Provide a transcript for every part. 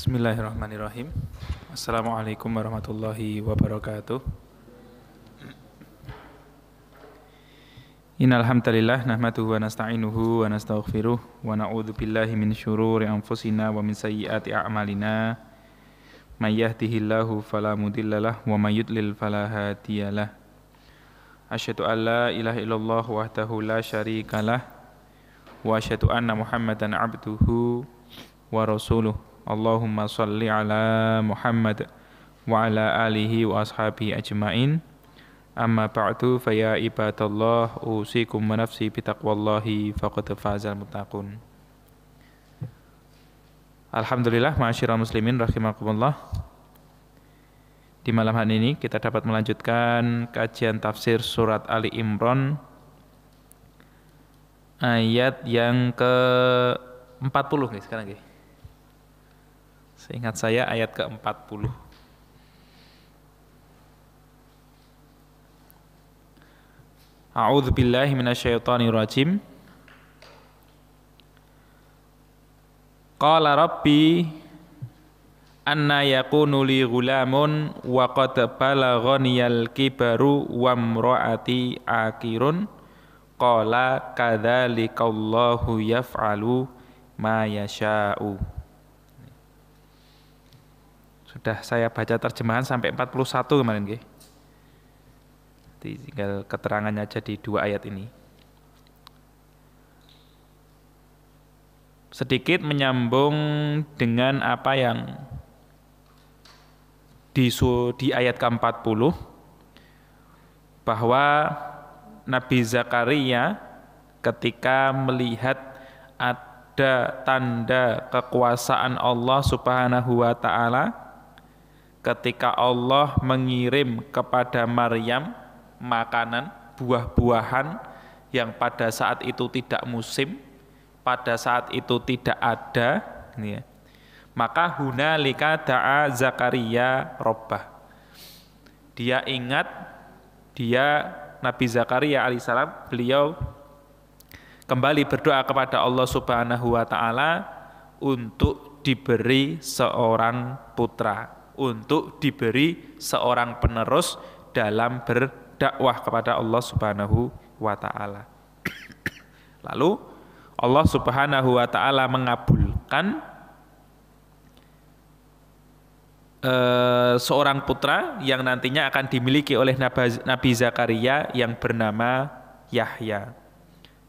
Bismillahirrahmanirrahim. Assalamualaikum warahmatullahi wabarakatuh. Innal hamdalillah nahmaduhu wa nasta'inuhu wa nastaghfiruh wa na'udzu billahi min syururi anfusina wa min sayyiati a'malina. May yahdihillahu fala mudhillalah wa may yudlil fala hadiyalah. Asyhadu an la ilaha illallah wahdahu la syarikalah wa asyhadu anna Muhammadan abduhu wa rasuluh. Allahumma salli ala Muhammad wa ala alihi wa ashabihi ajma'in. Amma ba'du fa ya ibadallah usikum wa nafsi bitaqwallahi faqad fazal muttaqun. Alhamdulillah ma'asyiral muslimin rahimakumullah. Di malam hari ini kita dapat melanjutkan kajian tafsir surat Ali Imran ayat yang ke-40 nih sekarang nih. Seingat saya ayat ke-40. A'udzu billahi minasyaitonir rajim. Qala rabbi anna yakunu li ghulamun wa qad balaghaniyal kibaru wa imraati akirun. Qala kadzalikallahu yaf'alu ma yasha'u. Sudah saya baca terjemahan sampai 41 kemarin nggih. Tinggal keterangannya aja di dua ayat ini. Sedikit menyambung dengan apa yang di ayat ke-40 bahwa Nabi Zakaria ketika melihat ada tanda kekuasaan Allah Subhanahu wa taala, ketika Allah mengirim kepada Maryam makanan, buah-buahan yang pada saat itu tidak musim, pada saat itu tidak ada, ya. Maka hunalika da'a Zakaria Rabbah. Dia ingat, Nabi Zakaria alaihissalam, beliau kembali berdoa kepada Allah Subhanahu wa taala untuk diberi seorang putra, untuk diberi seorang penerus dalam berdakwah kepada Allah Subhanahu wa taala. Lalu Allah Subhanahu wa taala mengabulkan seorang putra yang nantinya akan dimiliki oleh Nabi Zakaria yang bernama Yahya,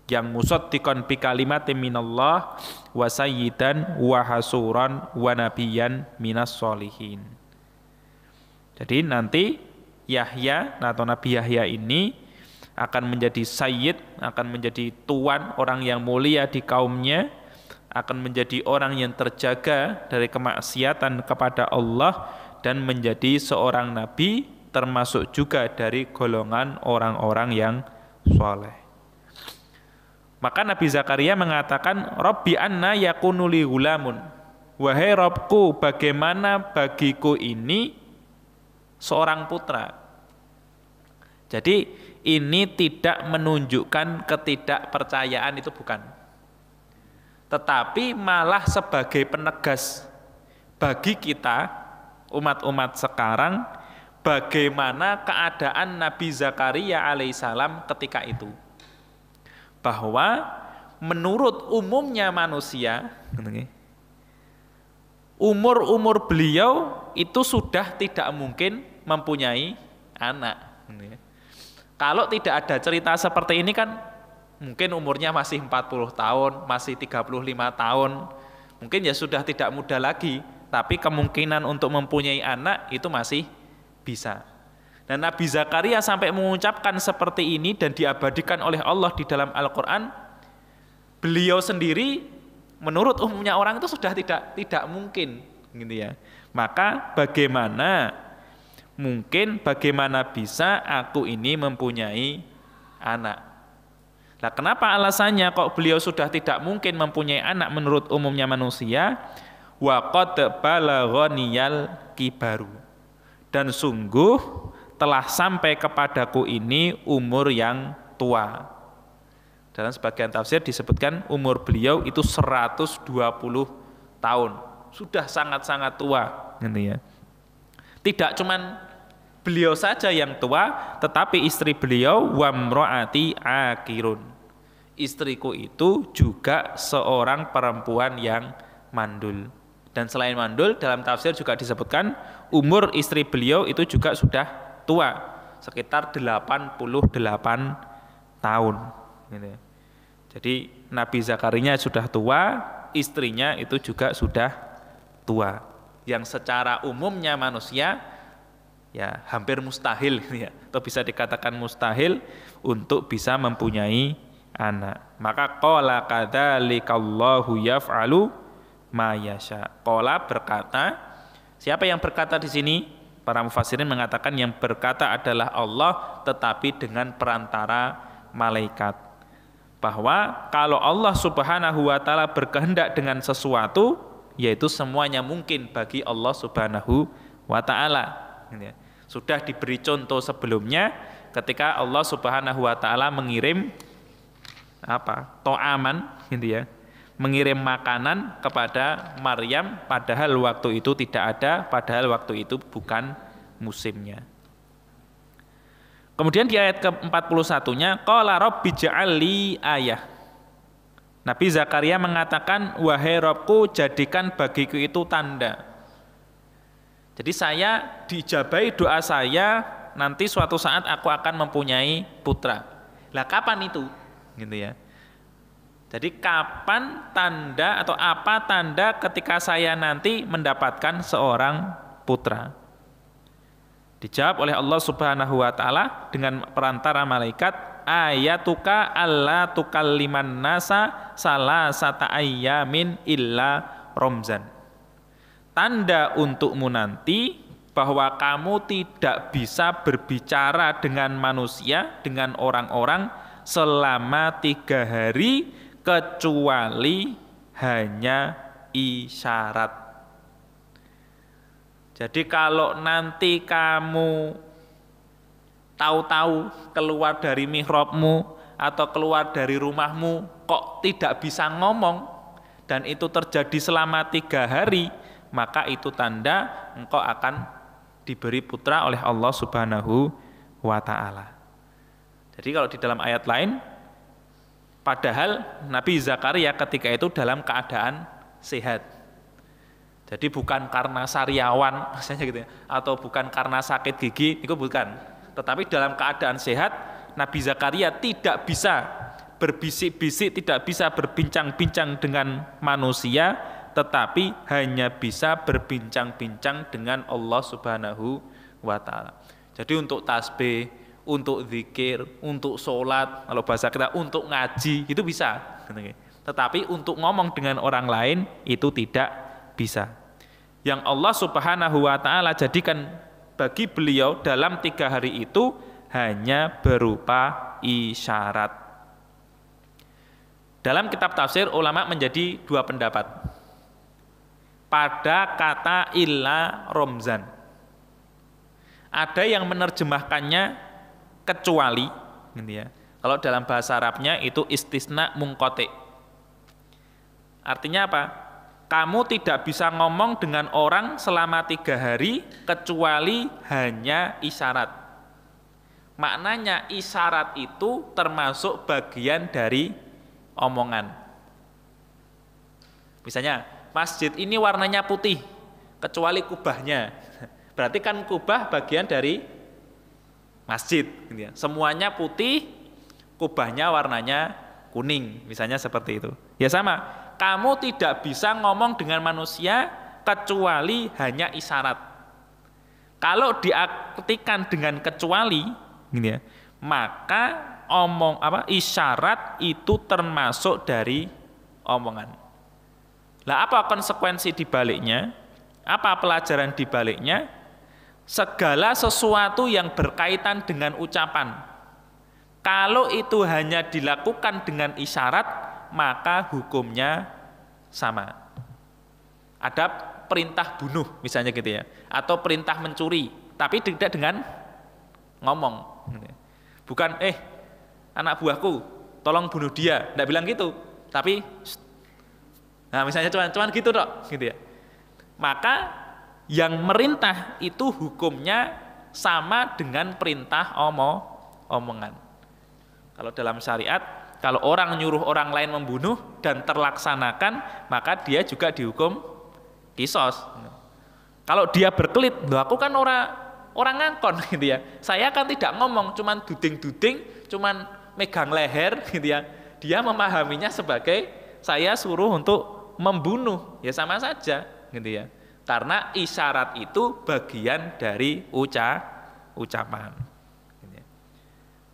yang musaddiqan bi kalimatin minallah wa sayyidan wa hasuran wa nabiyyan minas sholihin. Jadi nanti Yahya atau Nabi Yahya ini akan menjadi sayyid, akan menjadi tuan, orang yang mulia di kaumnya, akan menjadi orang yang terjaga dari kemaksiatan kepada Allah dan menjadi seorang nabi, termasuk juga dari golongan orang-orang yang soleh. Maka Nabi Zakaria mengatakan, Rabbi anna yakunu li ghulamun. Wahai Rabbku, bagaimana bagiku ini seorang putra. Jadi ini tidak menunjukkan ketidakpercayaan, itu bukan. Tetapi malah sebagai penegas bagi kita, umat-umat sekarang, bagaimana keadaan Nabi Zakaria alaihissalam ketika itu. Bahwa menurut umumnya manusia, umur beliau itu sudah tidak mungkin mempunyai anak. Kalau tidak ada cerita seperti ini kan mungkin umurnya masih 40 tahun, masih 35 tahun, mungkin ya sudah tidak muda lagi, tapi kemungkinan untuk mempunyai anak itu masih bisa. Dan Nabi Zakaria sampai mengucapkan seperti ini dan diabadikan oleh Allah di dalam Al-Quran, beliau sendiri menurut umumnya orang itu sudah tidak mungkin, gitu ya. Maka bagaimana bisa aku ini mempunyai anak? Nah, kenapa alasannya kok beliau sudah tidak mungkin mempunyai anak menurut umumnya manusia? Wa qad balaghaniyal kibaru. Dan sungguh telah sampai kepadaku ini umur yang tua. Dalam sebagian tafsir disebutkan umur beliau itu 120 tahun. sudah sangat-sangat tua, gitu ya. Tidak cuman beliau saja yang tua, tetapi istri beliau wamro'ati akirun. Istriku itu juga seorang perempuan yang mandul. Dan selain mandul, dalam tafsir juga disebutkan umur istri beliau itu juga sudah tua, sekitar 88 tahun. Gitu. Jadi Nabi Zakaria sudah tua, istrinya itu juga sudah tua. Yang secara umumnya manusia ya hampir mustahil, ya, atau bisa dikatakan mustahil untuk bisa mempunyai anak. Maka qala kadzalikallahu yaf'alu ma yasha. Qala berkata, siapa yang berkata di sini? Para mufassirin mengatakan yang berkata adalah Allah, tetapi dengan perantara malaikat. Bahwa kalau Allah Subhanahu wa taala berkehendak dengan sesuatu, yaitu semuanya mungkin bagi Allah Subhanahu wa taala. Sudah diberi contoh sebelumnya ketika Allah Subhanahu wa taala mengirim to'aman, gitu ya, mengirim makanan kepada Maryam padahal waktu itu tidak ada, padahal waktu itu bukan musimnya. Kemudian di ayat ke-41-nya qala rabbi ja'alli ayah. Nabi Zakaria mengatakan, wahai Rabbku, jadikan bagiku itu tanda. Jadi saya diijabahi doa saya, nanti suatu saat aku akan mempunyai putra. Lah kapan itu? Gitu ya. Jadi kapan tanda atau apa tanda ketika saya nanti mendapatkan seorang putra? Dijawab oleh Allah Subhanahu wa taala dengan perantara malaikat, ayatuka alla tukalliman nasa salasata ayyamin illa romzan. Tanda untukmu nanti bahwa kamu tidak bisa berbicara dengan manusia, dengan orang-orang selama 3 hari kecuali hanya isyarat. Jadi kalau nanti kamu tahu-tahu keluar dari mihrabmu atau keluar dari rumahmu kok tidak bisa ngomong dan itu terjadi selama 3 hari, maka itu tanda engkau akan diberi putra oleh Allah Subhanahu wa ta'ala. Jadi kalau di dalam ayat lain, padahal Nabi Zakaria ketika itu dalam keadaan sehat. Jadi bukan karena sariawan, misalnya gitu ya, atau bukan karena sakit gigi, itu bukan. Tetapi dalam keadaan sehat, Nabi Zakaria tidak bisa berbisik-bisik, tidak bisa berbincang-bincang dengan manusia, tetapi hanya bisa berbincang-bincang dengan Allah Subhanahu wa ta'ala. Jadi untuk tasbih, untuk zikir, untuk sholat, kalau bahasa kita untuk ngaji itu bisa. Tetapi untuk ngomong dengan orang lain itu tidak bisa. Yang Allah Subhanahu wa ta'ala jadikan bagi beliau dalam 3 hari itu hanya berupa isyarat. Dalam kitab tafsir ulama menjadi 2 pendapat pada kata illa romzan. Ada yang menerjemahkannya kecuali, gitu ya. Kalau dalam bahasa Arabnya itu istisna mungqati. Artinya apa? Kamu tidak bisa ngomong dengan orang selama 3 hari kecuali hanya isyarat. Maknanya isyarat itu termasuk bagian dari omongan. Misalnya, masjid ini warnanya putih kecuali kubahnya. Berarti kan kubah bagian dari masjid, gitu ya. Semuanya putih, kubahnya warnanya kuning, misalnya seperti itu. Ya sama, kamu tidak bisa ngomong dengan manusia kecuali hanya isyarat. Kalau diartikan dengan kecuali, gitu ya, maka isyarat itu termasuk dari omongan. Lah apa konsekuensi dibaliknya? Apa pelajaran dibaliknya? Segala sesuatu yang berkaitan dengan ucapan, kalau itu hanya dilakukan dengan isyarat, maka hukumnya sama. Ada perintah bunuh misalnya gitu ya, atau perintah mencuri, tapi tidak dengan ngomong. Bukan anak buahku tolong bunuh dia, tidak bilang gitu, tapi nah misalnya cuman gitu dok, gitu ya. maka yang merintah itu hukumnya sama dengan perintah omongan. Kalau dalam syariat, kalau orang nyuruh orang lain membunuh dan terlaksanakan, maka dia juga dihukum kisos. Kalau dia berkelit, loh aku kan orang ngangkon gitu ya. Saya kan tidak ngomong, cuman duding-duding, cuman megang leher gitu ya. Dia memahaminya sebagai saya suruh untuk membunuh, ya sama saja gitu ya. Karena isyarat itu bagian dari ucapan.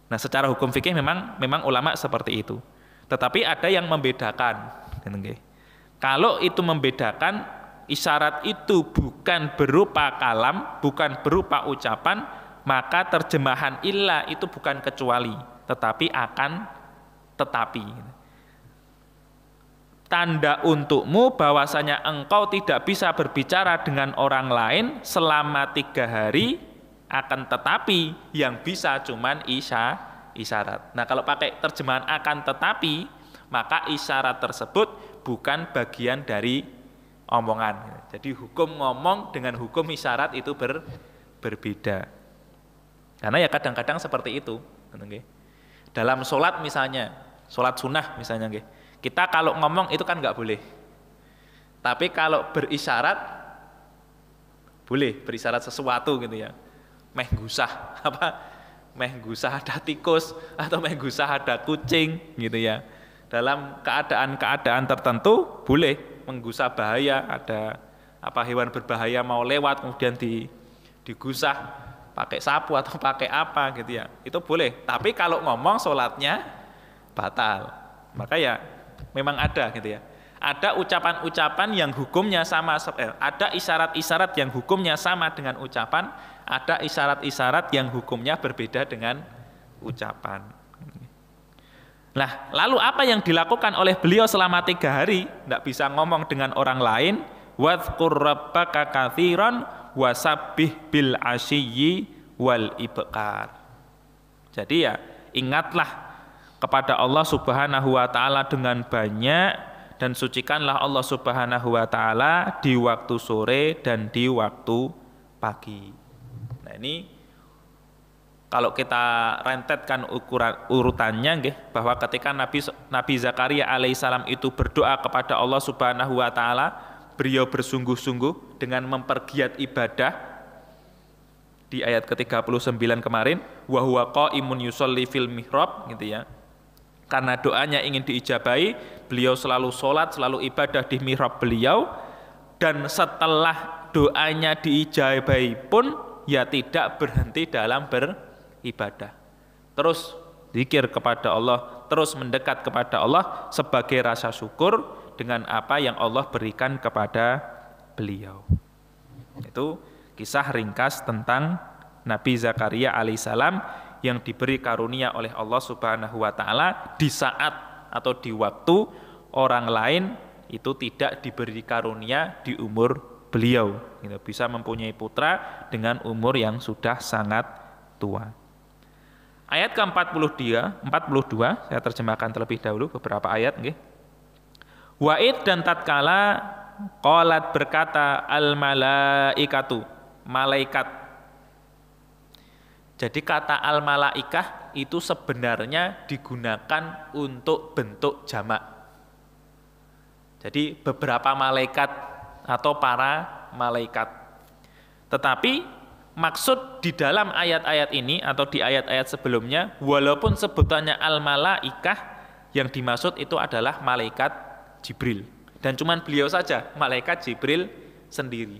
Nah, secara hukum fikih memang ulama seperti itu. Tetapi ada yang membedakan. Kalau itu membedakan, isyarat itu bukan berupa kalam, bukan berupa ucapan, maka terjemahan illa itu bukan kecuali, tetapi akan tetapi. Tanda untukmu bahwasanya engkau tidak bisa berbicara dengan orang lain selama 3 hari, akan tetapi yang bisa cuman isyarat. Nah, kalau pakai terjemahan akan tetapi, maka isyarat tersebut bukan bagian dari omongan. Jadi hukum ngomong dengan hukum isyarat itu berbeda. Karena ya kadang-kadang seperti itu. Dalam sholat misalnya, sholat sunnah misalnya, kita kalau ngomong itu kan nggak boleh. Tapi kalau berisyarat, boleh berisyarat sesuatu gitu ya. Meh gusah ada tikus atau meh gusah ada kucing gitu ya. Dalam keadaan-keadaan tertentu boleh menggusah bahaya, ada hewan berbahaya mau lewat kemudian digusah pakai sapu atau pakai apa gitu ya. Itu boleh. Tapi kalau ngomong sholatnya batal. Maka ya memang ada gitu ya. Ada ucapan-ucapan yang hukumnya sama, ada isyarat-isyarat yang hukumnya sama dengan ucapan, ada isyarat-isyarat yang hukumnya berbeda dengan ucapan. Nah, lalu apa yang dilakukan oleh beliau selama 3 hari? Tidak bisa ngomong dengan orang lain. Wadhkur rabbaka katsiran wasabbih bil asyiyi wal ibkar. Jadi ya, ingatlah kepada Allah Subhanahu wa taala dengan banyak, dan sucikanlah Allah Subhanahu wa taala di waktu sore dan di waktu pagi. Nah, ini kalau kita rentetkan urutannya bahwa ketika Nabi Zakaria alaihissalam itu berdoa kepada Allah Subhanahu wa taala, beliau bersungguh-sungguh dengan mempergiat ibadah di ayat ke-39 kemarin, wa huwa qaimun yusolli fil mihrab gitu ya. Karena doanya ingin diijabahi, beliau selalu sholat, selalu ibadah di mihrab beliau, dan setelah doanya diijabahi pun ya tidak berhenti dalam beribadah. Terus zikir kepada Allah, terus mendekat kepada Allah sebagai rasa syukur dengan apa yang Allah berikan kepada beliau. Itu kisah ringkas tentang Nabi Zakaria alaihissalam yang diberi karunia oleh Allah Subhanahu wa taala di saat atau di waktu orang lain itu tidak diberi karunia di umur beliau. Bisa mempunyai putra dengan umur yang sudah sangat tua. Ayat ke-42, saya terjemahkan terlebih dahulu beberapa ayat nggih. Wa'id dan tatkala qalat berkata al-malaikatu, malaikat. Jadi kata al-malaikah itu sebenarnya digunakan untuk bentuk jamak. Jadi beberapa malaikat atau para malaikat. Tetapi maksud di dalam ayat-ayat ini atau di ayat-ayat sebelumnya, walaupun sebutannya al-malaikah, yang dimaksud itu adalah malaikat Jibril. Dan cuman beliau saja, malaikat Jibril sendiri.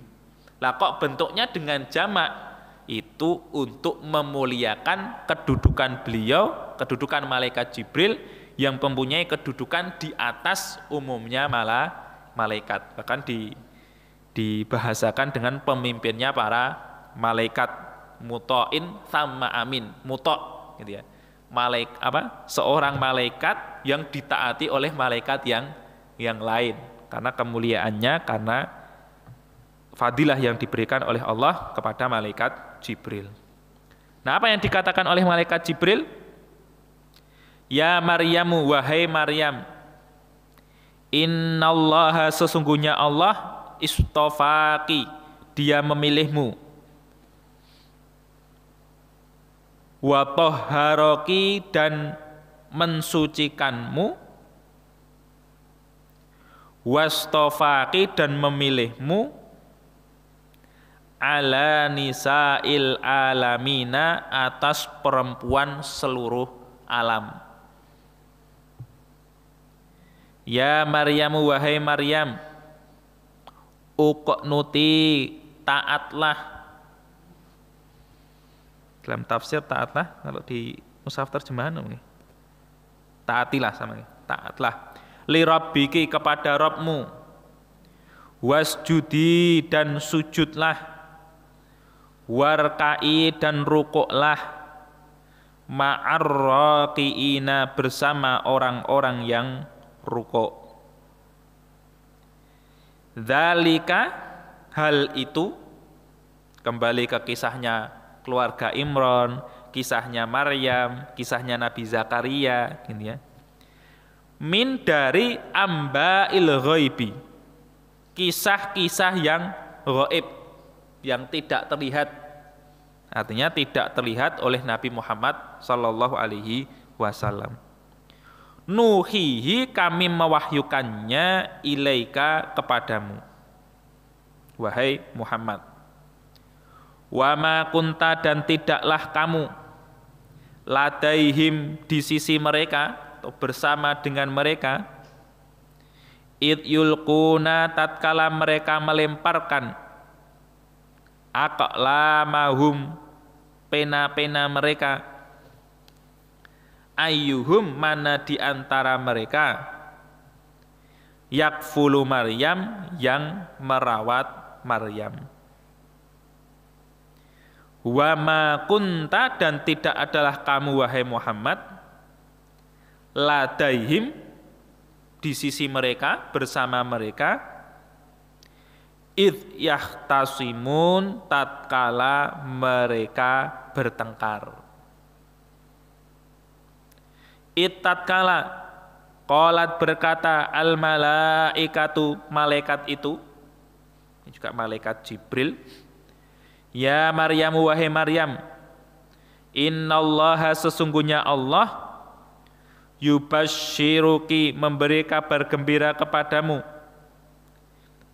Lah kok bentuknya dengan jamak? Itu untuk memuliakan kedudukan beliau, kedudukan malaikat Jibril yang mempunyai kedudukan di atas umumnya malaikat. Bahkan dibahasakan dengan pemimpinnya para malaikat, muto'in sama amin, muto' gitu ya. Seorang malaikat yang ditaati oleh malaikat yang lain karena kemuliaannya, karena fadilah yang diberikan oleh Allah kepada malaikat Jibril. Nah, apa yang dikatakan oleh malaikat Jibril? Ya Maryamu, wahai Maryam, innallaha, sesungguhnya Allah, istofaki, dia memilihmu. Wa tahharaki, dan mensucikanmu. Wastofaki, dan memilihmu. Ala nisa'il alamina, atas perempuan seluruh alam. Ya Maryamu, wahai Maryam, uqnuti, taatlah. Dalam tafsir taatlah, kalau di mushaf terjemahan ini taatilah sama ini, taatlah. Li rabbiki, kepada Rabbmu. Wasjudi, dan sujudlah. Warka'i, dan rukuklah. Ma'arraqiina, bersama orang-orang yang rukuk. Dzalika, hal itu, kembali ke kisahnya keluarga Imran, kisahnya Maryam, kisahnya Nabi Zakaria, gini ya. Min, dari amba'il ghaibi, kisah-kisah yang ghaib, yang tidak terlihat. Artinya tidak terlihat oleh Nabi Muhammad sallallahu alaihi wasallam. Nuhihi, kami mewahyukannya, ilaika, kepadamu, wahai Muhammad. Wa ma kunta, dan tidaklah kamu, ladaihim, di sisi mereka atau bersama dengan mereka, id yulquna, tatkala mereka melemparkan, aqlamahum, pena-pena mereka, ayyuhum, mana di antara mereka, yakfulu Maryam, yang merawat Maryam. Wa ma kunta, dan tidak adalah kamu, wahai Muhammad, ladaihim, di sisi mereka, bersama mereka, id yahtasimun, tatkala mereka bertengkar. Id, tatkala, qalat, berkata, al malaikatu, malaikat itu, ini juga malaikat Jibril, ya Maryam, wahai Maryam, innallaha, sesungguhnya Allah, yubasyiruki, memberi kabar gembira kepadamu,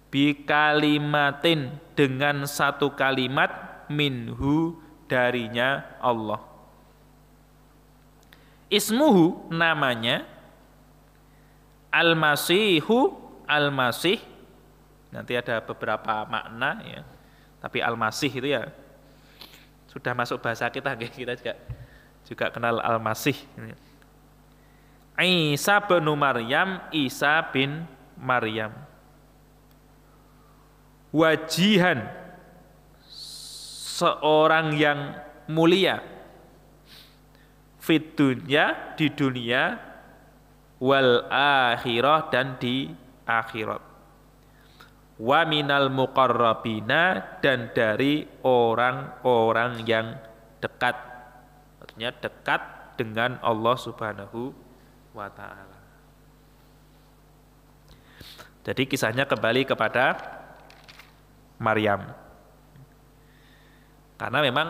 bikalimatin, dengan satu kalimat, minhu, darinya Allah. Ismuhu, namanya, Al-Masihu, Al-Masih, nanti ada beberapa makna ya. Tapi Al-Masih itu ya sudah masuk bahasa kita juga kenal Al-Masih. Isa bin Maryam, Isa bin Maryam. Wajihan, seorang yang mulia, fit dunya, di dunia, wal akhirah, dan di akhirat. Wa minal muqarrabina, dan dari orang-orang yang dekat, artinya dekat dengan Allah Subhanahu wa ta'ala. Jadi kisahnya kembali kepada Maryam, karena memang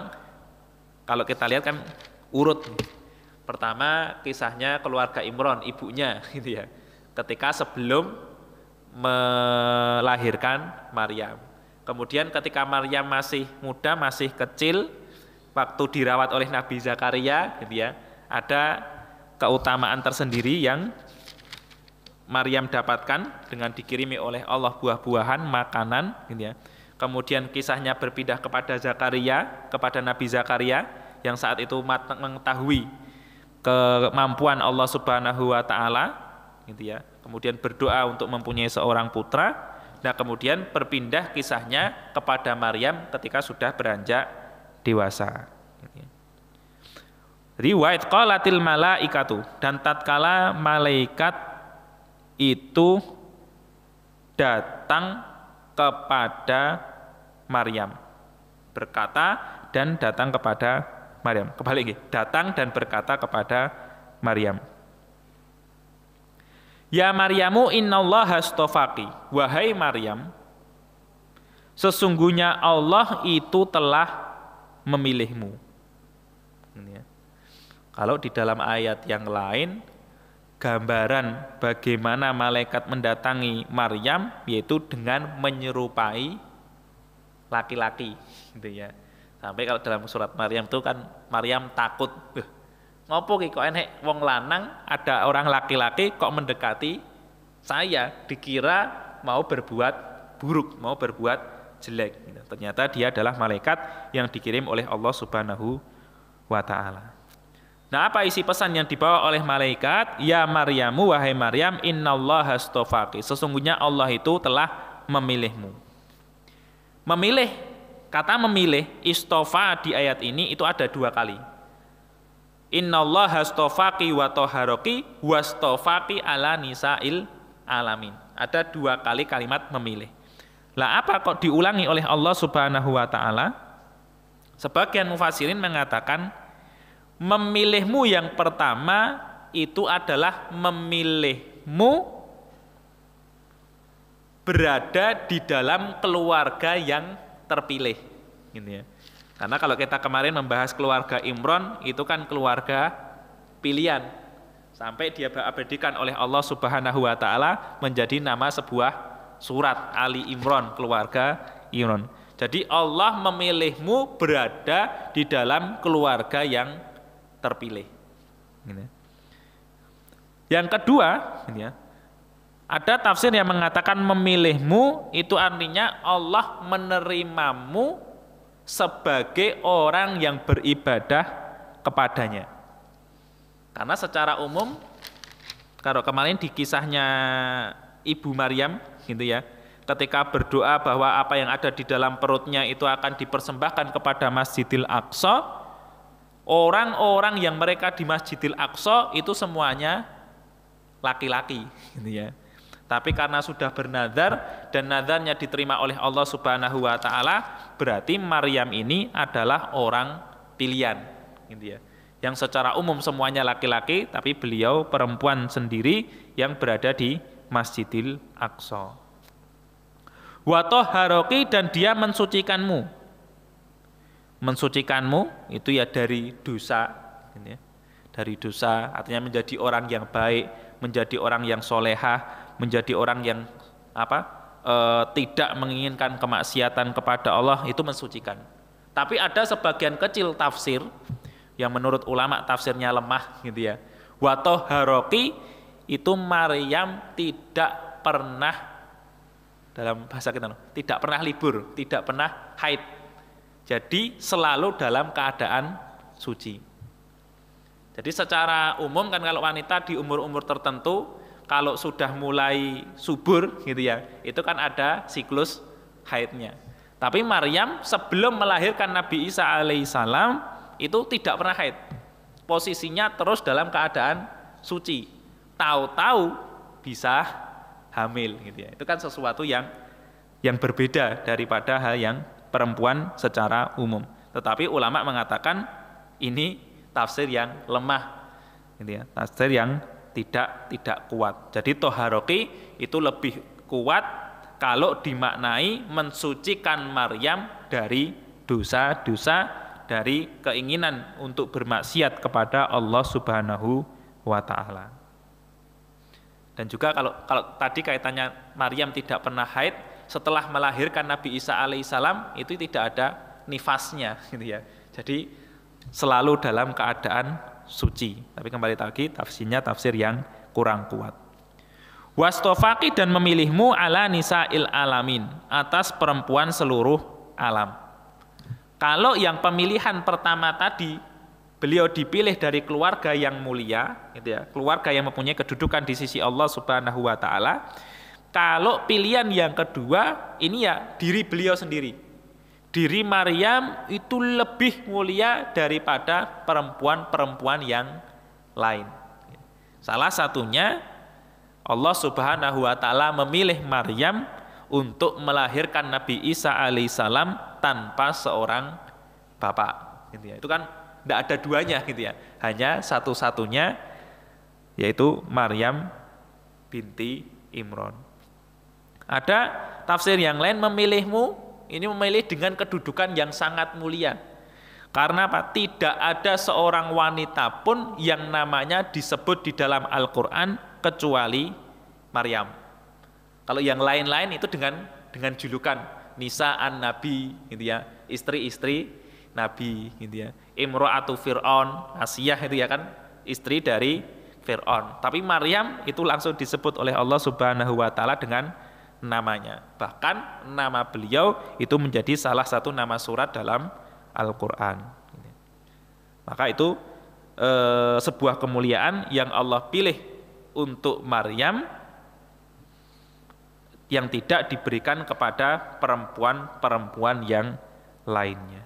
kalau kita lihat kan urut. Pertama kisahnya keluarga Imran, ibunya gitu ya, ketika sebelum melahirkan Maryam. Kemudian ketika Maryam masih muda, masih kecil, waktu dirawat oleh Nabi Zakaria gitu ya, ada keutamaan tersendiri yang Maryam dapatkan dengan dikirimi oleh Allah buah-buahan, makanan gitu ya. Kemudian kisahnya berpindah kepada Zakaria, kepada Nabi Zakaria yang saat itu mengetahui kemampuan Allah Subhanahu wa ta'ala gitu ya. Kemudian berdoa untuk mempunyai seorang putra. Nah, kemudian berpindah kisahnya kepada Maryam ketika sudah beranjak dewasa. Riwayat qalatil malaikatu, dan tatkala malaikat itu datang kepada Maryam, berkata dan datang kepada Maryam. Kembali, datang dan berkata kepada Maryam. Ya Maryamu, innallaha astofaki, wahai Maryam, Sesungguhnya Allah itu telah memilihmu. Ini ya. Kalau di dalam ayat yang lain, gambaran bagaimana malaikat mendatangi Maryam yaitu dengan menyerupai laki-laki, gitu ya. Sampai kalau dalam surat Maryam itu kan Maryam takut, ngopo ki kok enek wong lanang, ada orang laki-laki kok mendekati saya, dikira mau berbuat buruk, mau berbuat jelek. Ternyata dia adalah malaikat yang dikirim oleh Allah Subhanahu wa ta'ala. Nah, apa isi pesan yang dibawa oleh malaikat? Ya Maryamu, wahai Maryam, innallaha astofaki. Sesungguhnya Allah itu telah memilihmu. Memilih, kata memilih, istofa di ayat ini itu ada 2 kali. Innallaha astofaki wa toharoki wastofaki ala nisa'il alamin. Ada 2 kali kalimat memilih. Lah apa kok diulangi oleh Allah Subhanahu wa ta'ala? Sebagian mufassirin mengatakan memilihmu yang pertama itu adalah memilihmu berada di dalam keluarga yang terpilih, gitu ya. Karena kalau kita kemarin membahas keluarga Imron, itu kan keluarga pilihan. Sampai dia diabadikan oleh Allah Subhanahu wa ta'ala menjadi nama sebuah surat Ali Imron, keluarga Imron. Jadi Allah memilihmu berada di dalam keluarga yang terpilih. Yang kedua, ada tafsir yang mengatakan memilihmu itu artinya Allah menerimamu sebagai orang yang beribadah kepadanya. Karena secara umum, kalau kemarin di kisahnya Ibu Maryam, gitu ya, ketika berdoa bahwa apa yang ada di dalam perutnya itu akan dipersembahkan kepada Masjidil Aqsa, orang-orang yang mereka di Masjidil Aqsa itu semuanya laki-laki, gitu ya. Tapi karena sudah bernazar dan nazarnya diterima oleh Allah Subhanahu wa ta'ala, berarti Maryam ini adalah orang pilihan, gitu ya. Yang secara umum semuanya laki-laki, tapi beliau perempuan sendiri yang berada di Masjidil Aqsa. Wa tahharoki, dan dia mensucikanmu. Mensucikanmu itu ya dari dosa, gitu ya. Dari dosa artinya menjadi orang yang baik, menjadi orang yang solehah, menjadi orang yang tidak menginginkan kemaksiatan kepada Allah, itu mensucikan. Tapi ada sebagian kecil tafsir yang menurut ulama tafsirnya lemah, gitu ya. Wa tahharoki itu Maryam tidak pernah, dalam bahasa kita, tidak pernah libur, tidak pernah haid. Jadi selalu dalam keadaan suci. Jadi secara umum kan kalau wanita di umur-umur tertentu, kalau sudah mulai subur, gitu ya, itu kan ada siklus haidnya. Tapi Maryam sebelum melahirkan Nabi Isa alaihissalam itu tidak pernah haid. Posisinya terus dalam keadaan suci. Tahu-tahu bisa hamil, gitu ya. Itu kan sesuatu yang berbeda daripada hal yang perempuan secara umum. Tetapi ulama mengatakan ini tafsir yang lemah, gitu ya. Tafsir yang tidak kuat. Jadi toharoki itu lebih kuat kalau dimaknai mensucikan Maryam dari dosa-dosa, dari keinginan untuk bermaksiat kepada Allah Subhanahu wa ta'ala. Dan juga kalau tadi kaitannya Maryam tidak pernah haid, setelah melahirkan Nabi Isa alaihissalam itu tidak ada nifasnya, gitu ya. Jadi selalu dalam keadaan suci. Tapi kembali lagi tafsirnya tafsir yang kurang kuat. Wastofaki, dan memilihmu ala nisa'il alamin, atas perempuan seluruh alam. Kalau yang pemilihan pertama tadi, beliau dipilih dari keluarga yang mulia, gitu ya, keluarga yang mempunyai kedudukan di sisi Allah Subhanahu wa ta'ala. Kalau pilihan yang kedua, ini ya diri beliau sendiri. Diri Maryam itu lebih mulia daripada perempuan-perempuan yang lain. Salah satunya Allah Subhanahu wa ta'ala memilih Maryam untuk melahirkan Nabi Isa alaihissalam tanpa seorang bapak, gitu ya. Itu kan tidak ada duanya, gitu ya. Hanya satu-satunya, yaitu Maryam binti Imron. Ada tafsir yang lain memilihmu ini memilih dengan kedudukan yang sangat mulia. Karena apa? Tidak ada seorang wanita pun yang namanya disebut di dalam Al-Quran kecuali Maryam. Kalau yang lain-lain itu dengan julukan Nisa'an Nabi, gitu ya, istri-istri Nabi, gitu ya. Imro'atu Fir'aun, Asiyah itu ya kan, istri dari Fir'aun. Tapi Maryam itu langsung disebut oleh Allah Subhanahu wa Ta'ala dengan namanya. Bahkan nama beliau itu menjadi salah satu nama surat dalam Al-Quran. Maka itu sebuah kemuliaan yang Allah pilih untuk Maryam yang tidak diberikan kepada perempuan-perempuan yang lainnya.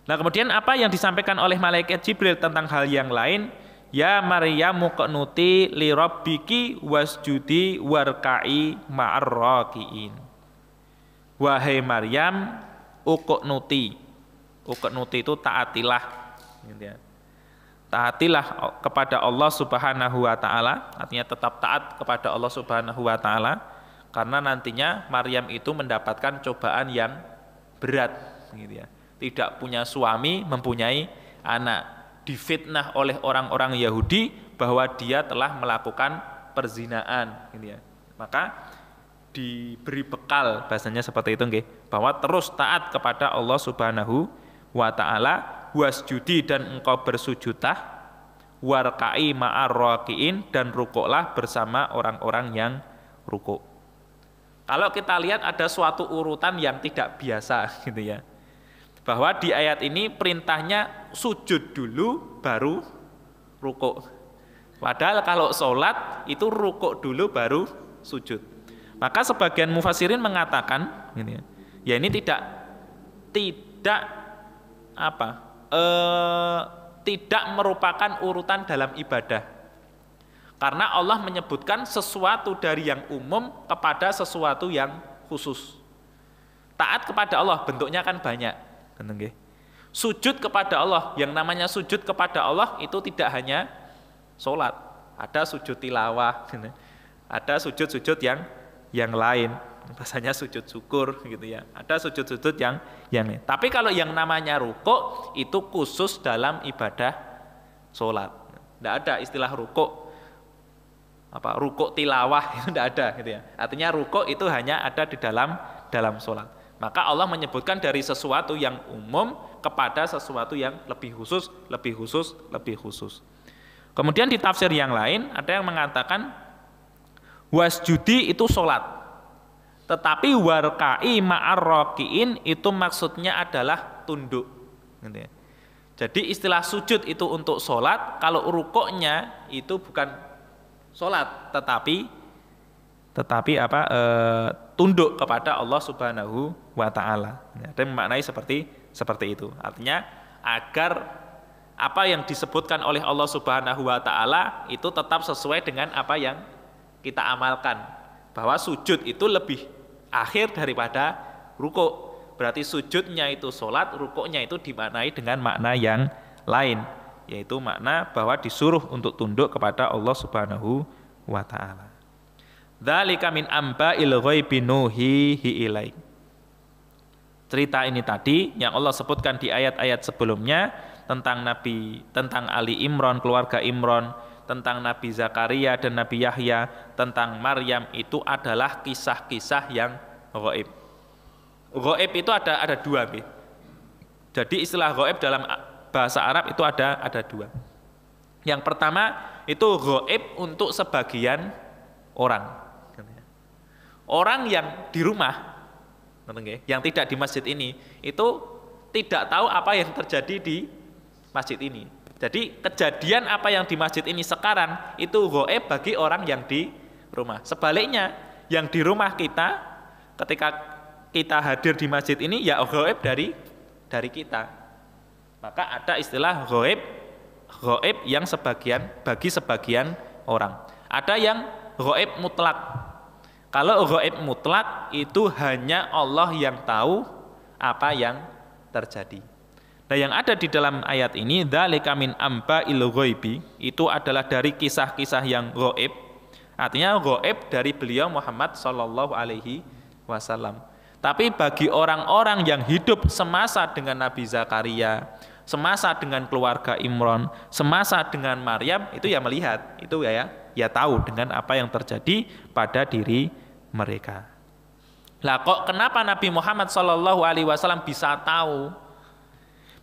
Nah, kemudian apa yang disampaikan oleh malaikat Jibril tentang hal yang lain? Ya Maryamu qnuti li rabbiki wasjudi warka'i ma'ar raki'in. Wahai Maryam, uqnuti. Uqnuti itu taatilah, gitu ya. Taatilah kepada Allah Subhanahu wa Ta'ala, artinya tetap taat kepada Allah Subhanahu wa Ta'ala, karena nantinya Maryam itu mendapatkan cobaan yang berat, gitu ya. Tidak punya suami, mempunyai anak, difitnah oleh orang-orang Yahudi bahwa dia telah melakukan perzinaan, gitu ya. Maka diberi bekal, bahasanya seperti itu, nggih, bahwa terus taat kepada Allah Subhanahu wa Ta'ala, wasjudi dan engkau bersujudlah, warka'i ma'ar raki'in dan rukuklah bersama orang-orang yang rukuk. Kalau kita lihat ada suatu urutan yang tidak biasa, gitu ya, bahwa di ayat ini perintahnya sujud dulu baru rukuk. Padahal kalau sholat itu rukuk dulu baru sujud. Maka sebagian mufassirin mengatakan, gitu ya, ini tidak tidak merupakan urutan dalam ibadah. Karena Allah menyebutkan sesuatu dari yang umum kepada sesuatu yang khusus. Taat kepada Allah bentuknya kan banyak. Sujud kepada Allah, yang namanya sujud kepada Allah itu tidak hanya sholat. Ada sujud tilawah, ada sujud-sujud yang lain. Bahasanya sujud syukur, gitu ya. Ada sujud-sujud yang lain. Tapi kalau yang namanya rukuk itu khusus dalam ibadah sholat. Tidak ada istilah rukuk rukuk tilawah, itu tidak ada, gitu ya. Artinya rukuk itu hanya ada di dalam sholat. Maka Allah menyebutkan dari sesuatu yang umum kepada sesuatu yang lebih khusus. Kemudian di tafsir yang lain ada yang mengatakan wasjudi itu sholat, tetapi warka'i ma'ar raki'in itu maksudnya adalah tunduk, gitu ya. Jadi istilah sujud itu untuk sholat, kalau rukuknya itu bukan sholat, tetapi tunduk kepada Allah Subhanahu wa Ta'ala. Ada yang memaknai seperti itu. Artinya agar apa yang disebutkan oleh Allah Subhanahu wa Ta'ala itu tetap sesuai dengan apa yang kita amalkan. Bahwa sujud itu lebih akhir daripada rukuk. Berarti sujudnya itu sholat, rukuknya itu dimaknai dengan makna yang lain, yaitu makna bahwa disuruh untuk tunduk kepada Allah Subhanahu wa Ta'ala. Dzalika min amba'il ghaibi nuhihi ilaik. Cerita ini tadi yang Allah sebutkan di ayat-ayat sebelumnya tentang Ali Imran, keluarga Imran, tentang Nabi Zakaria dan Nabi Yahya, tentang Maryam, itu adalah kisah-kisah yang ghaib. Ghaib itu ada dua, gitu. Jadi istilah ghaib dalam bahasa Arab itu ada dua. Yang pertama itu ghaib untuk sebagian orang. Orang yang di rumah, yang tidak di masjid ini, itu tidak tahu apa yang terjadi di masjid ini. Jadi kejadian apa yang di masjid ini sekarang itu ghaib bagi orang yang di rumah. Sebaliknya, yang di rumah kita ketika kita hadir di masjid ini ya ghaib dari kita. Maka ada istilah ghaib yang bagi sebagian orang. Ada yang ghaib mutlak. Kalau ghaib mutlak itu hanya Allah yang tahu apa yang terjadi. Nah, yang ada di dalam ayat ini dzalika min amba'il ghaibi itu adalah dari kisah-kisah yang ghaib. Artinya ghaib dari beliau Muhammad sallallahu alaihi wasallam. Tapi bagi orang-orang yang hidup semasa dengan Nabi Zakaria, semasa dengan keluarga Imran, semasa dengan Maryam, itu ya melihat, itu ya tahu dengan apa yang terjadi pada diri mereka. Lah kok kenapa Nabi Muhammad SAW bisa tahu,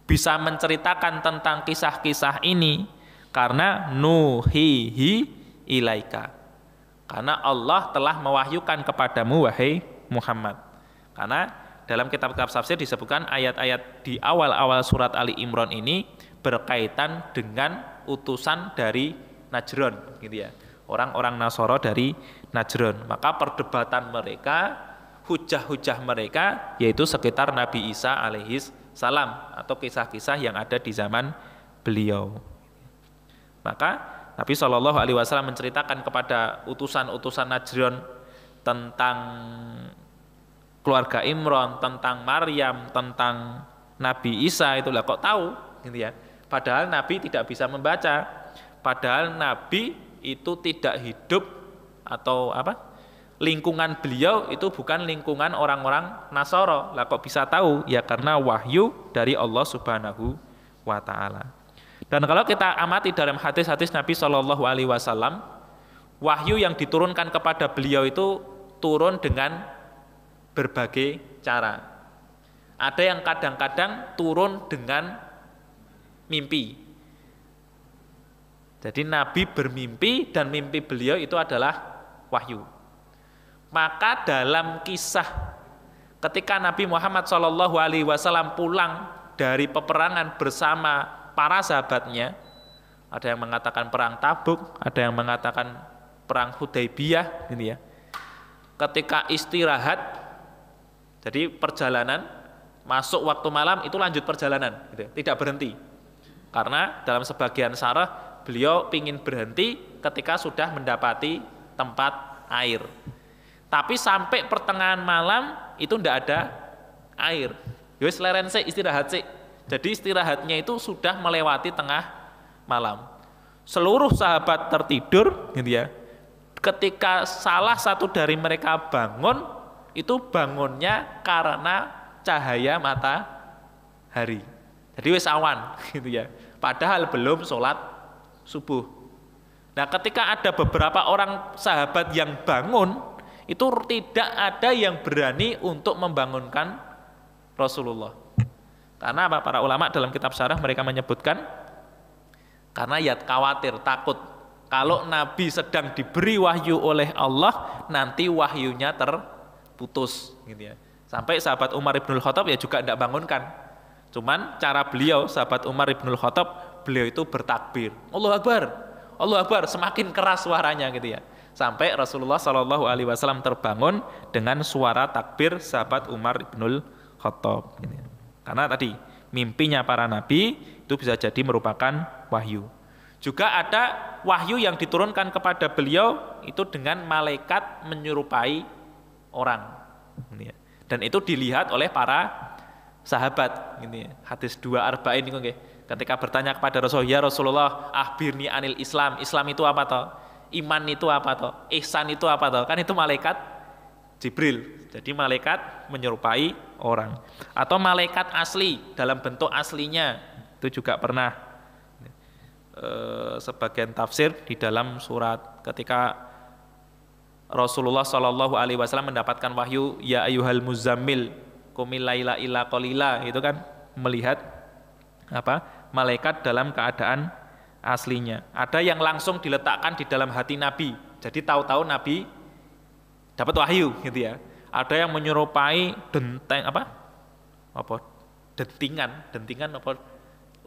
bisa menceritakan tentang kisah-kisah ini? Karena nuhihi ilaika. Karena Allah telah mewahyukan kepadamu wahai Muhammad. Karena dalam kitab-kitab tafsir disebutkan ayat-ayat di awal-awal surat Ali Imran ini berkaitan dengan utusan dari Najran, gitu ya. Orang-orang Nasoro dari Najran. Maka perdebatan mereka, hujah-hujah mereka yaitu sekitar Nabi Isa alaihis salam atau kisah-kisah yang ada di zaman beliau. Maka Nabi SAW menceritakan kepada utusan-utusan Najran tentang keluarga Imran, tentang Maryam, tentang Nabi Isa, itulah kok tahu, gitu ya. Padahal Nabi tidak bisa membaca, padahal Nabi itu tidak hidup atau lingkungan beliau itu bukan lingkungan orang-orang Nasoro. Lah kok bisa tahu? Ya karena wahyu dari Allah Subhanahu wa taala. Dan kalau kita amati dalam hadis-hadis Nabi SAW, wahyu yang diturunkan kepada beliau itu turun dengan berbagai cara. Ada yang kadang-kadang turun dengan mimpi. Jadi Nabi bermimpi dan mimpi beliau itu adalah wahyu. Maka dalam kisah ketika Nabi Muhammad SAW pulang dari peperangan bersama para sahabatnya, ada yang mengatakan perang Tabuk, ada yang mengatakan perang Hudaybiyah, gitu ya. Ketika istirahat, jadi perjalanan, masuk waktu malam itu lanjut perjalanan, gitu, tidak berhenti. Karena dalam sebagian syarah beliau ingin berhenti ketika sudah mendapati tempat air. Tapi sampai pertengahan malam itu tidak ada air. Yowes leren sik, istirahat sik. Jadi istirahatnya itu sudah melewati tengah malam. Seluruh sahabat tertidur, gitu ya. Ketika salah satu dari mereka bangun, itu bangunnya karena cahaya matahari. Jadi wis awan, gitu ya. Padahal belum sholat subuh. Nah, ketika ada beberapa orang sahabat yang bangun, itu tidak ada yang berani untuk membangunkan Rasulullah. Karena apa? Para ulama dalam kitab syarah mereka menyebutkan karena ya khawatir, takut kalau Nabi sedang diberi wahyu oleh Allah, nanti wahyunya terputus, gitu ya. Sampai sahabat Umar ibnul Khattab ya juga tidak bangunkan. Cuman cara beliau, sahabat Umar ibnul Khattab, beliau itu bertakbir, Allahu Akbar, Allahu Akbar, semakin keras suaranya, gitu ya. Sampai Rasulullah SAW terbangun dengan suara takbir sahabat Umar ibnul Khattab, gitu ya. Karena tadi mimpinya para nabi itu bisa jadi merupakan wahyu. Juga ada wahyu yang diturunkan kepada beliau itu dengan malaikat menyerupai orang, gitu ya. Dan itu dilihat oleh para sahabat, gitu ya. Hadis 2 ini ketika bertanya kepada Rasulullah, ya Rasulullah, akhbirni anil Islam. Islam itu apa toh? Iman itu apa toh? Ihsan itu apa toh? Kan itu malaikat Jibril. Jadi malaikat menyerupai orang. Atau malaikat asli dalam bentuk aslinya, itu juga pernah sebagian tafsir di dalam surat ketika Rasulullah SAW mendapatkan wahyu ya ayyuhal muzammil qumil laila illa qalila, itu kan melihat malaikat dalam keadaan aslinya. Ada yang langsung diletakkan di dalam hati Nabi, jadi tahu-tahu Nabi dapat wahyu, gitu ya. Ada yang menyerupai dentingan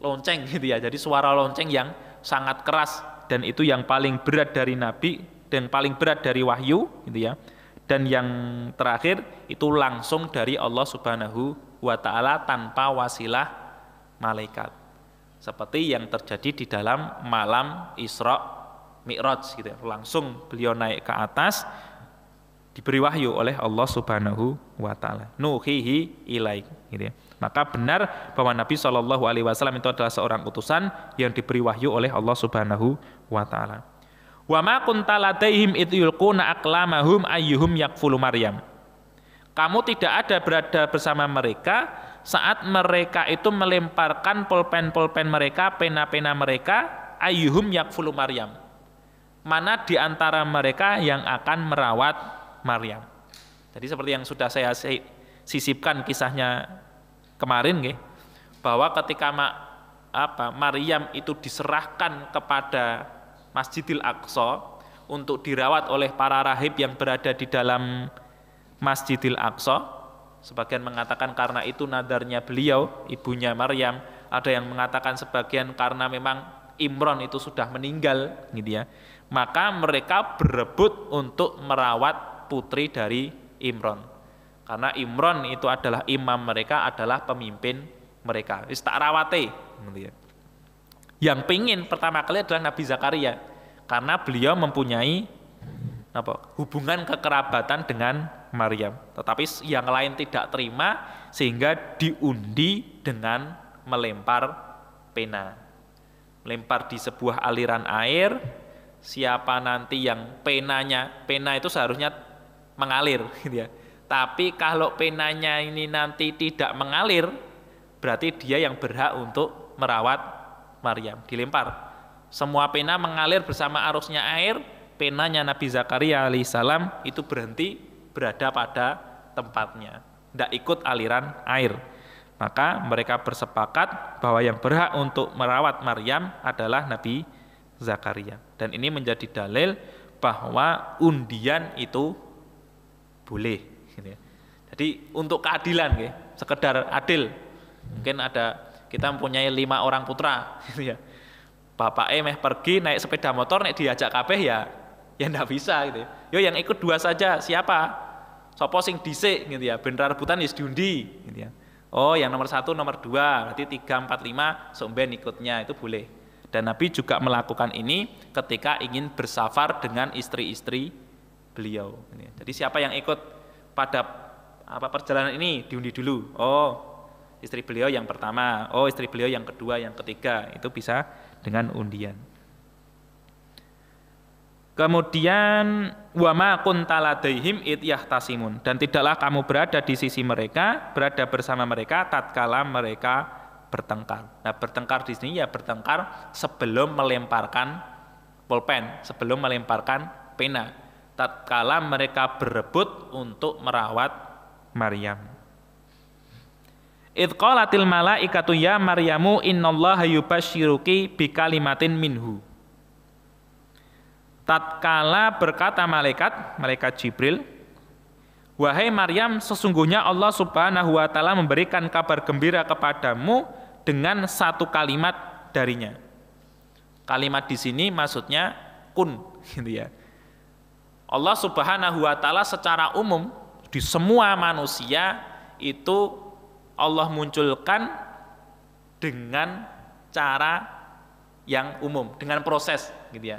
lonceng, gitu ya. Jadi suara lonceng yang sangat keras, dan itu yang paling berat dari Nabi dan paling berat dari wahyu, gitu ya. Dan yang terakhir itu langsung dari Allah Subhanahu wa taala tanpa wasilah malaikat. Seperti yang terjadi di dalam malam Isra Mi'raj, gitu ya. Langsung beliau naik ke atas diberi wahyu oleh Allah Subhanahu wa taala. Nuhihi ilaik, gitu ya. Maka benar bahwa Nabi SAW itu adalah seorang utusan yang diberi wahyu oleh Allah Subhanahu wa taala. Wa ma kunta ladaihim id yulquna aqlamahum ayyuhum yakfulu Maryam. Kamu tidak ada berada bersama mereka saat mereka itu melemparkan pulpen-pulpen mereka, pena-pena mereka, ayyuhum yakfulu Maryam. Mana di antara mereka yang akan merawat Maryam. Jadi seperti yang sudah saya sisipkan kisahnya kemarin nggih, bahwa ketika Maryam itu diserahkan kepada Masjidil Aqsa untuk dirawat oleh para rahib yang berada di dalam Masjidil Aqsa. Sebagian mengatakan karena itu nadarnya beliau, ibunya Maryam. Ada yang mengatakan sebagian karena memang Imron itu sudah meninggal, gitu ya. Maka mereka berebut untuk merawat putri dari Imron. Karena Imron itu adalah imam mereka, adalah pemimpin mereka. Wis tak rawate, gitu ya. Yang pingin pertama kali adalah Nabi Zakaria, karena beliau mempunyai hubungan kekerabatan dengan Maryam. Tetapi yang lain tidak terima sehingga diundi dengan melempar pena. Melempar di sebuah aliran air, siapa nanti yang pena itu seharusnya mengalir, gitu ya. Tapi kalau penanya ini nanti tidak mengalir, berarti dia yang berhak untuk merawat Maryam. Dilempar. Semua pena mengalir bersama arusnya air, penanya Nabi Zakaria alaihissalam itu berhenti berada pada tempatnya, tidak ikut aliran air. Maka mereka bersepakat bahwa yang berhak untuk merawat Maryam adalah Nabi Zakaria. Dan ini menjadi dalil bahwa undian itu boleh. Jadi untuk keadilan, sekedar adil. Mungkin kita mempunyai 5 orang putra, gitu ya. Bapaknya meh pergi naik sepeda motor, nek diajak kabeh ya ndak bisa, gitu. Yo yang ikut 2 saja, siapa? Sopo sing dhisik, gitu ya. Ben rebutan wis diundi, gitu ya. Oh, yang nomor 1, nomor 2, berarti 3, 4, 5 somben ikutnya, itu boleh. Dan Nabi juga melakukan ini ketika ingin bersafar dengan istri-istri beliau. Jadi siapa yang ikut pada perjalanan ini diundi dulu. Oh, istri beliau yang pertama, oh istri beliau yang kedua, yang ketiga, itu bisa dengan undian. Kemudian wa ma kunta ladaihim id yahtasimun, dan tidaklah kamu berada di sisi mereka, berada bersama mereka tatkala mereka bertengkar. Nah, bertengkar di sini ya bertengkar sebelum melemparkan pulpen, sebelum melemparkan pena. Tatkala mereka berebut untuk merawat Maryam. Idh qalatil malaikatu ya Maryamu innallaha yubashshiruki bikalimatin minhu. Tatkala berkata malaikat Jibril, wahai Maryam, sesungguhnya Allah Subhanahu wa taala memberikan kabar gembira kepadamu dengan 1 kalimat darinya. Kalimat di sini maksudnya kun, gitu ya. Allah Subhanahu wa taala secara umum di semua manusia itu Allah munculkan dengan cara yang umum, dengan proses, gitu ya.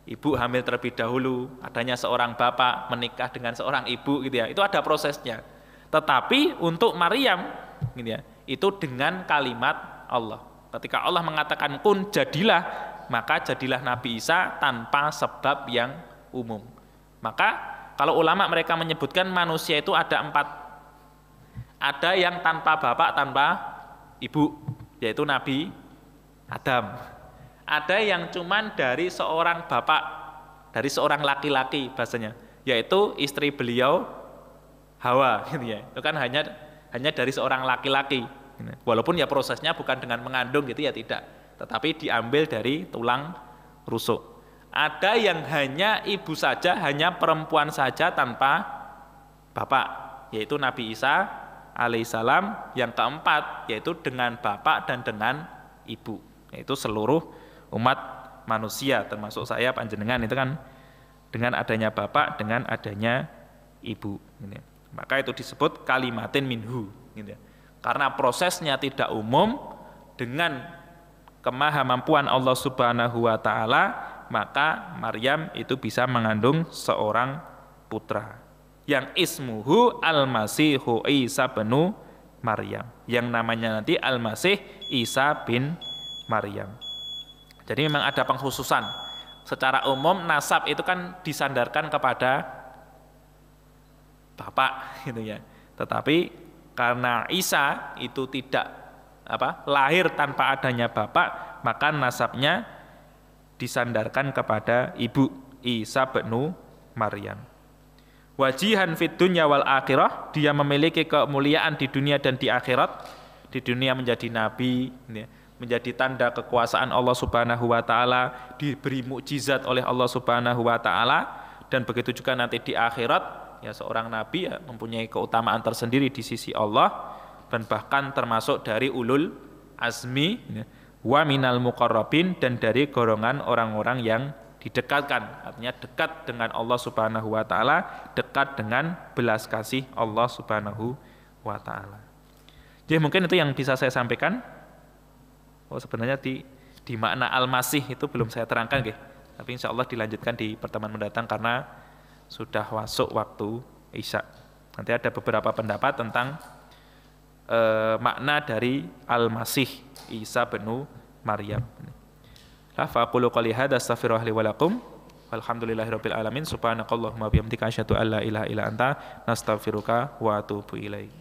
Ibu hamil terlebih dahulu, adanya seorang bapak menikah dengan seorang ibu, gitu ya. Itu ada prosesnya. Tetapi untuk Maryam, gitu ya, itu dengan kalimat Allah. Ketika Allah mengatakan kun jadilah, maka jadilah Nabi Isa tanpa sebab yang umum. Maka kalau ulama mereka menyebutkan manusia itu ada 4. Ada yang tanpa bapak, tanpa ibu, yaitu Nabi Adam. Ada yang cuman dari seorang bapak, dari seorang laki-laki bahasanya, yaitu istri beliau Hawa, gitu ya. Itu kan hanya dari seorang laki-laki. Walaupun ya prosesnya bukan dengan mengandung, gitu ya, tidak. Tetapi diambil dari tulang rusuk. Ada yang hanya ibu saja, hanya perempuan saja tanpa bapak, yaitu Nabi Isa alaihissalam. Yang keempat yaitu dengan bapak dan dengan ibu, yaitu seluruh umat manusia termasuk saya panjenengan itu kan dengan adanya bapak, dengan adanya ibu, gitu. Maka itu disebut kalimatin minhu, gitu. Karena prosesnya tidak umum, dengan kemahamampuan Allah Subhanahu wa taala, maka Maryam itu bisa mengandung seorang putra yang ismuhu Al-Masihu Isa bin Maryam, yang namanya nanti Al-Masih Isa bin Maryam. Jadi memang ada pengkhususan. Secara umum nasab itu kan disandarkan kepada bapak gitu ya. Tetapi karena Isa itu tidak lahir tanpa adanya bapak, maka nasabnya disandarkan kepada ibu Isa bin Maryam. Wajihan fid dunya wal akhirah, dia memiliki kemuliaan di dunia dan di akhirat. Di dunia menjadi nabi, menjadi tanda kekuasaan Allah Subhanahu wa taala, diberi mukjizat oleh Allah Subhanahu wa taala, dan begitu juga nanti di akhirat ya seorang nabi ya mempunyai keutamaan tersendiri di sisi Allah, dan bahkan termasuk dari ulul azmi wa minal muqarrabin, dan dari golongan orang-orang yang didekatkan, artinya dekat dengan Allah Subhanahu wa taala, dekat dengan belas kasih Allah Subhanahu wa taala. Jadi mungkin itu yang bisa saya sampaikan. Sebenarnya di makna al-masih itu belum saya terangkan nggih. Tapi insya Allah dilanjutkan di pertemuan mendatang karena sudah masuk waktu Isya. Nanti ada beberapa pendapat tentang makna dari al-masih Isa bin Maryam. Fa aqulu qouli hadza astaghfirullaha li wa lakum. Walhamdulillahirabbil alamin. Subhanakallahumma wa bihamdika asyhadu an la ilaha illa anta nastaghfiruka wa atubu ilaik.